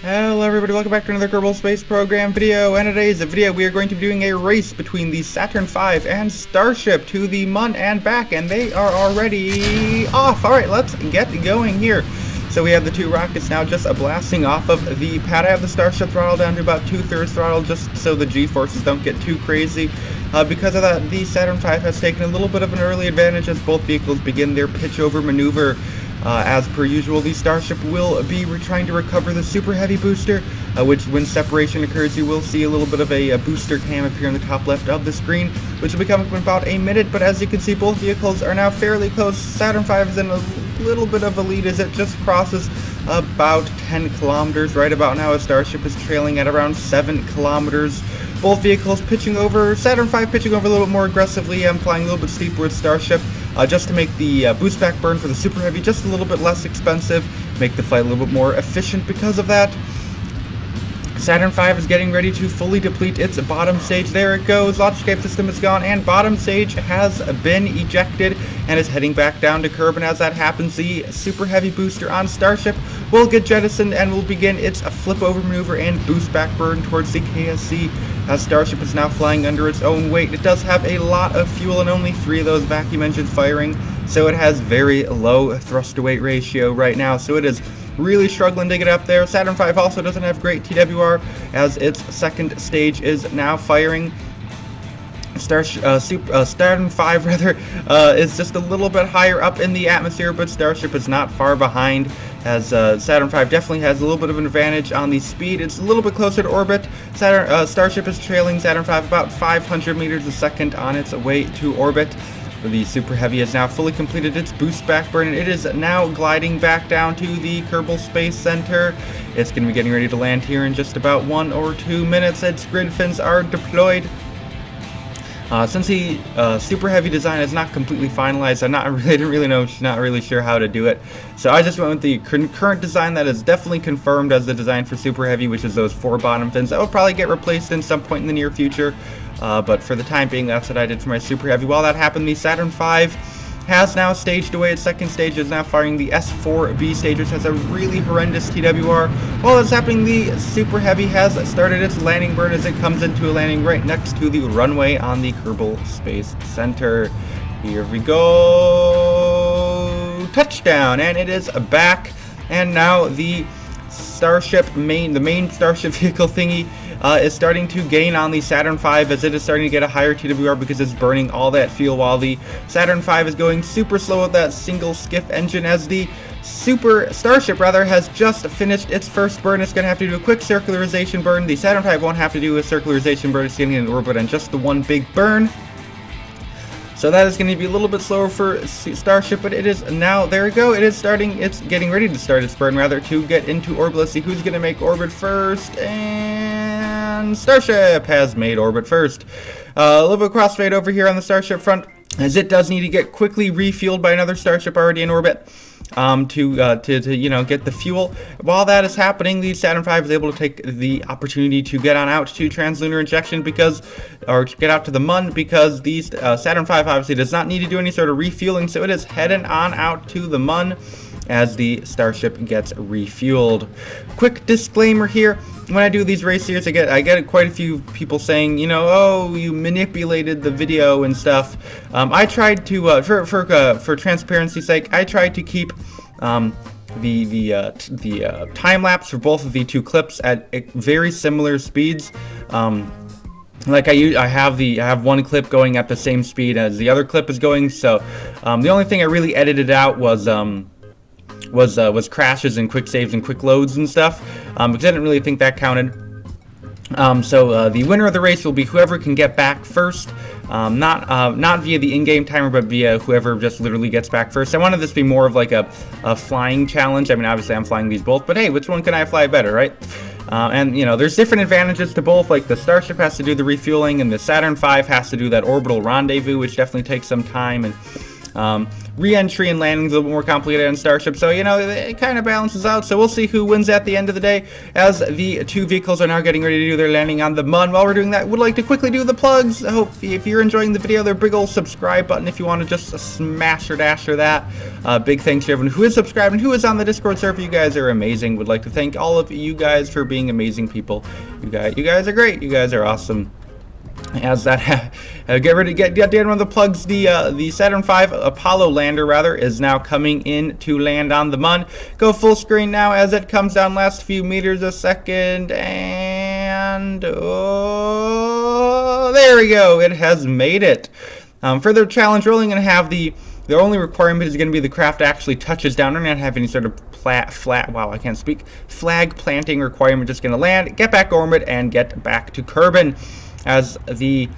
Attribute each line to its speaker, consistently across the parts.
Speaker 1: Hello everybody, welcome back to another Kerbal Space Program video, and today's video we are going to be doing a race between the Saturn V and Starship to the Mun and back, and they are already off. Alright, let's get going here. So we have the two rockets now just blasting off of the pad. I have the Starship throttle down to about 2/3 throttle just so the G-forces don't get too crazy. Because of that, the Saturn V has taken a little bit of an early advantage as both vehicles begin their pitch-over maneuver. As per usual, the Starship will be trying to recover the Super Heavy booster, which when separation occurs, you will see a little bit of a booster cam appear in the top left of the screen, which will be coming in about a minute. But as you can see, both vehicles are now fairly close. Saturn V is in a little bit of a lead as it just crosses about 10 kilometers right about now, as Starship is trailing at around 7 kilometers. Both vehicles pitching over, Saturn V pitching over a little bit more aggressively. I'm flying a little bit steeper with Starship, just to make the boost back burn for the Super Heavy just a little bit less expensive, make the flight a little bit more efficient because of that. Saturn V is getting ready to fully deplete its bottom stage. There it goes, launch escape system is gone, and bottom stage has been ejected and is heading back down to curb. And as that happens, the Super Heavy booster on Starship will get jettisoned and will begin its flip over maneuver and boost back burn towards the KSC, as Starship is now flying under its own weight. It does have a lot of fuel and only 3 of those vacuum engines firing, so it has very low thrust to weight ratio right now, so it is really struggling to get up there. Saturn V also doesn't have great TWR as its second stage is now firing. Saturn V rather is just a little bit higher up in the atmosphere, but Starship is not far behind, as Saturn V definitely has a little bit of an advantage on the speed. It's a little bit closer to orbit. Starship is trailing Saturn V about 500 meters a second on its way to orbit. The Super Heavy has now fully completed its boost back burn, and it is now gliding back down to the Kerbal Space Center. It's going to be getting ready to land here in just about 1 or 2 minutes. Its grid fins are deployed. Since the Super Heavy design is not completely finalized, I didn't really know, not really sure how to do it. So I just went with the current design that is definitely confirmed as the design for Super Heavy, which is those 4 bottom fins. That will probably get replaced in some point in the near future. But for the time being, that's what I did for my Super Heavy. While that happened, the Saturn V has now staged away. Its second stage is now firing the S4B stage, which has a really horrendous TWR. While that's happening, the Super Heavy has started its landing burn as it comes into a landing right next to the runway on the Kerbal Space Center. Here we go. Touchdown! And it is back. And now the Starship the main Starship vehicle thingy is starting to gain on the Saturn V, as it is starting to get a higher TWR because it's burning all that fuel, while the Saturn V is going super slow with that single skiff engine, as the Starship has just finished its first burn. It's going to have to do a quick circularization burn. The Saturn V won't have to do a circularization burn. It's getting in orbit on just the one big burn. So that is going to be a little bit slower for Starship, but it is now, there we go, it's getting ready to start its burn, rather, to get into orbit. Let's see who's going to make orbit first, and Starship has made orbit first. A little bit of crossfade over here on the Starship front, as it does need to get quickly refueled by another Starship already in orbit. To get the fuel. While that is happening, the Saturn V is able to take the opportunity to get on out to translunar injection or to get out to the Mun, because the Saturn V obviously does not need to do any sort of refueling, so it is heading on out to the Mun as the Starship gets refueled. Quick disclaimer here: when I do these race series, I get quite a few people saying, oh, you manipulated the video and stuff. I tried to, for transparency's sake, I tried to keep the time lapse for both of the two clips at very similar speeds. Like I have one clip going at the same speed as the other clip is going. So the only thing I really edited out was crashes and quick saves and quick loads and stuff, because I didn't really think that counted. So the winner of the race will be whoever can get back first, not via the in-game timer, but via whoever just literally gets back first. I wanted this to be more of like a flying challenge. I mean, obviously I'm flying these both, but hey, which one can I fly better, right? And there's different advantages to both. Like the Starship has to do the refueling, and the Saturn V has to do that orbital rendezvous, which definitely takes some time. And re-entry and landing's a little bit more complicated on Starship, so you know, it kind of balances out. So we'll see who wins at the end of the day, as the two vehicles are now getting ready to do their landing on the Mun. While we're doing that, would like to quickly do the plugs. I hope if you're enjoying the video, there's a big old subscribe button if you want to just smash or dash or that. Big thanks to everyone who is subscribed and who is on the Discord server. You guys are amazing. Would like to thank all of you guys for being amazing people. You guys are great. You guys are awesome. As that get ready to get one of the plugs. The Saturn V Apollo lander rather is now coming in to land on the Mun. Go full screen now as it comes down last few meters a second, and oh, there we go. It has made it. For the challenge, we're only going to have the only requirement is going to be the craft actually touches down. We're not have any sort of flag planting requirement. Just going to land, get back orbit, and get back to Kerbin. As the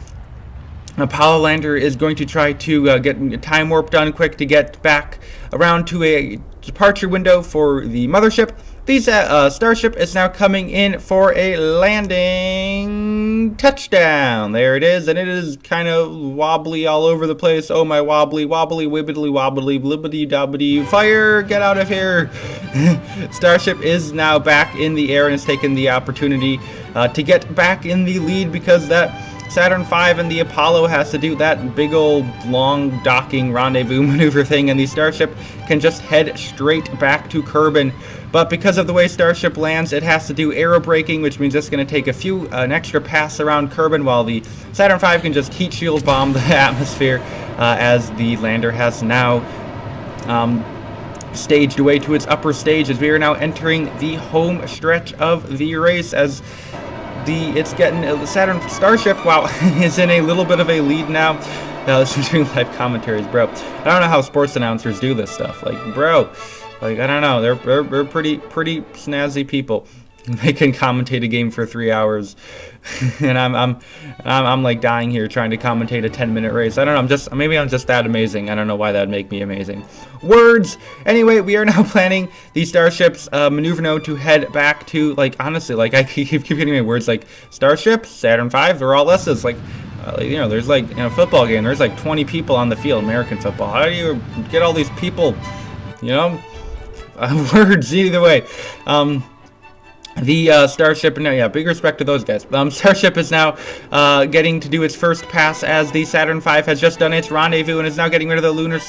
Speaker 1: Apollo lander is going to try to get a time warp done quick to get back around to a departure window for the mothership. The Starship is now coming in for a landing touchdown. There it is, and it is kind of wobbly all over the place. Oh my wobbly, wibbly wobbly, blibbity dobbity, fire, get out of here. Starship is now back in the air and has taken the opportunity to get back in the lead, because that Saturn V and the Apollo has to do that big old long docking rendezvous maneuver thing, and the Starship can just head straight back to Kerbin. But because of the way Starship lands, it has to do aerobraking, which means it's going to take an extra pass around Kerbin, while the Saturn V can just heat shield bomb the atmosphere, as the lander has now staged away to its upper stage, as we are now entering the home stretch of the race, as the Saturn Starship, wow, is in a little bit of a lead now. This is doing live commentaries, bro. I don't know how sports announcers do this stuff. Like, bro, like, I don't know. They're pretty snazzy people. They can commentate a game for 3 hours, and I'm like dying here trying to commentate a 10-minute race. I don't know. Maybe I'm just that amazing. I don't know why that'd make me amazing. Words. Anyway, we are now planning the Starship's maneuver node to head back to, like, honestly, like, I keep getting my words like Starship, Saturn V. They're all S's. Like, you know, there's like in a football game, there's like 20 people on the field, American football. How do you get all these people? You know, words either way. The Starship, no, yeah, big respect to those guys. Starship is now getting to do its first pass, as the Saturn V has just done its rendezvous and is now getting rid of the lunar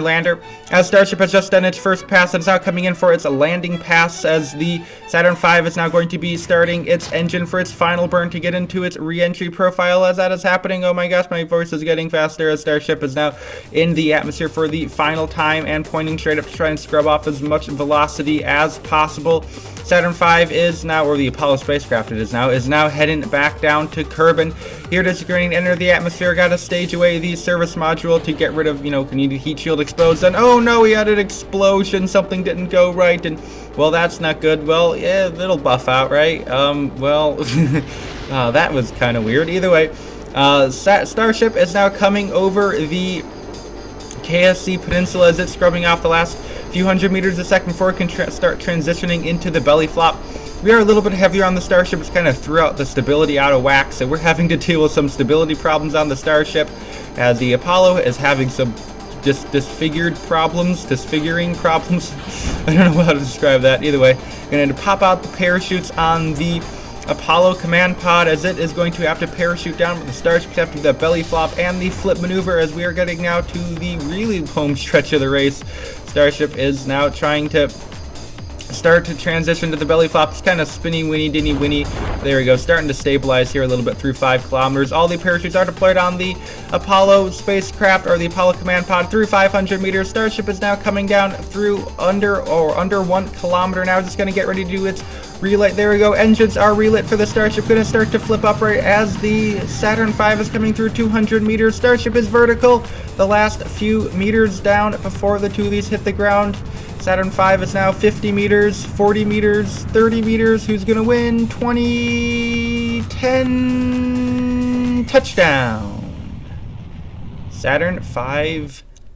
Speaker 1: lander. As Starship has just done its first pass and is now coming in for its landing pass, as the Saturn V is now going to be starting its engine for its final burn to get into its re-entry profile. As that is happening, oh my gosh, my voice is getting faster, as Starship is now in the atmosphere for the final time and pointing straight up to try and scrub off as much velocity as possible. Saturn V is now, or the Apollo spacecraft is now heading back down to Kerbin. Here it is going to enter the atmosphere. Got to stage away the service module to get rid of, you know, need the heat shield exposed. And oh no, we had an explosion. Something didn't go right, and well, that's not good. Well, yeah, it'll buff out, right? Well, that was kind of weird. Either way, Starship is now coming over the KSP Peninsula as it's scrubbing off the last few hundred meters a second before it can start transitioning into the belly flop. We are a little bit heavier on the Starship. It's kind of threw out the stability out of whack, so we're having to deal with some stability problems on the Starship, as the Apollo is having some disfiguring problems. I don't know how to describe that. Either way, going to pop out the parachutes on the Apollo command pod, as it is going to have to parachute down, with the Starship have to do the belly flop and the flip maneuver, as we are getting now to the really home stretch of the race. Starship is now trying to start to transition to the belly flop. It's kind of spinny, winny, dinny, winny. There we go, starting to stabilize here a little bit through 5 kilometers. All the parachutes are deployed on the Apollo spacecraft, or the Apollo command pod, through 500 meters. Starship is now coming down through under 1 kilometer now. Just going to get ready to do its relit. There we go, engines are relit for the Starship. Going to start to flip upright as the Saturn V is coming through 200 meters. Starship is vertical. The last few meters down before the two of these hit the ground. Saturn V is now 50 meters, 40 meters, 30 meters. Who's going to win? 20, 10, touchdown. Saturn V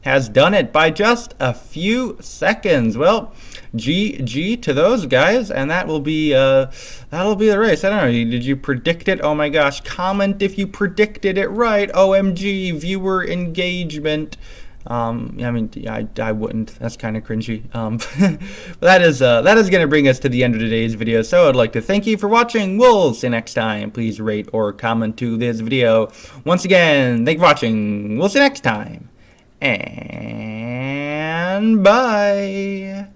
Speaker 1: has done it by just a few seconds. Well, GG to those guys, and that'll be the race. I don't know. Did you predict it? Oh my gosh! Comment if you predicted it right. OMG! Viewer engagement. I mean, I wouldn't. That's kind of cringy. But that is gonna bring us to the end of today's video. So I'd like to thank you for watching. We'll see you next time. Please rate or comment to this video. Once again, thank you for watching. We'll see you next time. And bye.